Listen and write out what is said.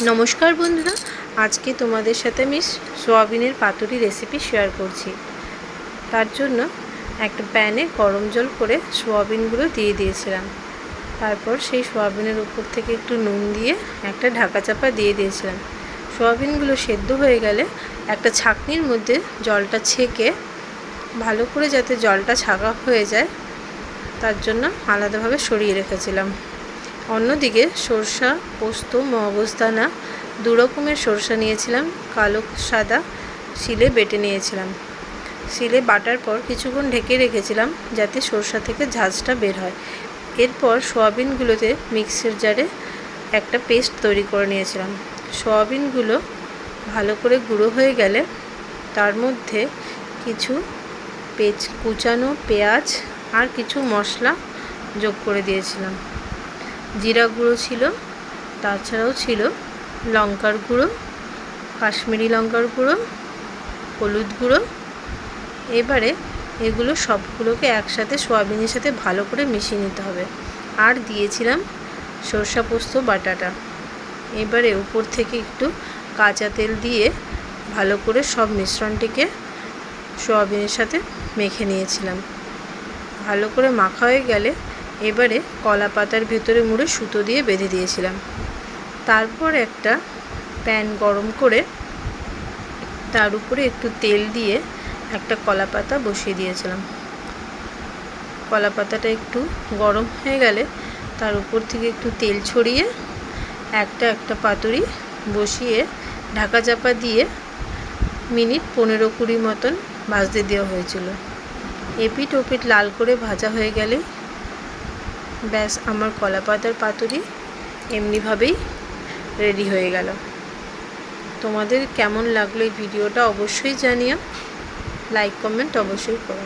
নমস্কার বন্ধুরা, আজকে তোমাদের সাথে আমি সোয়াবিনের পাতুরি রেসিপি শেয়ার করছি। তার জন্য একটা প্যানে গরম জল করে সোয়াবিনগুলো দিয়ে দিয়েছিলাম। তারপর সেই সোয়াবিনের উপর থেকে একটু নুন দিয়ে একটা ঢাকা চাপা দিয়ে দিয়েছিলাম। সোয়াবিনগুলো সেদ্ধ হয়ে গেলে একটা ছাঁকনির মধ্যে জলটা ছেঁকে ভালো করে যাতে জলটা ছাঁকা হয়ে যায় তার জন্য আলাদাভাবে সরিয়ে রেখেছিলাম। অন্যদিকে সরষা, পোস্ত, মগজদানা দু রকমের সরষা নিয়েছিলাম, কালো সাদা শিলে বেটে নিয়েছিলাম। শিলে বাটার পর কিছুক্ষণ ঢেকে রেখেছিলাম যাতে সরষা থেকে ঝাঁঝটা বের হয়। এরপর সোয়াবিনগুলোতে মিক্সির জারে একটা পেস্ট তৈরি করে নিয়েছিলাম। সোয়াবিনগুলো ভালো করে গুঁড়ো হয়ে গেলে তার মধ্যে কিছু কুচানো পেঁয়াজ আর কিছু মশলা যোগ করে দিয়েছিলাম। জিরা গুঁড়ো ছিল, তাছাড়াও ছিল লঙ্কার গুঁড়ো, কাশ্মীরি লঙ্কার গুঁড়ো, হলুদ গুঁড়ো। এবারে এগুলো সবগুলোকে একসাথে সোয়াবিনের সাথে ভালো করে মিশিয়ে নিতে হবে। আর দিয়েছিলাম সরষা পোস্ত বাটাটা। এবারে উপর থেকে একটু কাঁচা তেল দিয়ে ভালো করে সব মিশ্রণটিকে সোয়াবিনের সাথে মেখে নিয়েছিলাম। ভালো করে মাখা হয়ে গেলে এবারে কলা পাতার ভেতরে মুড়ে সুতো দিয়ে বেঁধে দিয়েছিলাম। তারপর একটা প্যান গরম করে তার উপরে একটু তেল দিয়ে একটা কলা পাতা বসিয়ে দিয়েছিলাম। কলা পাতাটা একটু গরম হয়ে গেলে তার উপর থেকে একটু তেল ছড়িয়ে একটা পাতুরি বসিয়ে ঢাকা চাপা দিয়ে মিনিট 15-20 মতন ভাজতে দেওয়া হয়েছিল। এপিঠ ওপিঠ লাল করে ভাজা হয়ে গেলে ব্যাস আমার কলা পাতার পাতুরি এমনিভাবেই রেডি হয়ে গেল। তোমাদের কেমন লাগলো এই ভিডিওটা অবশ্যই জানিও, লাইক কমেন্ট অবশ্যই করো।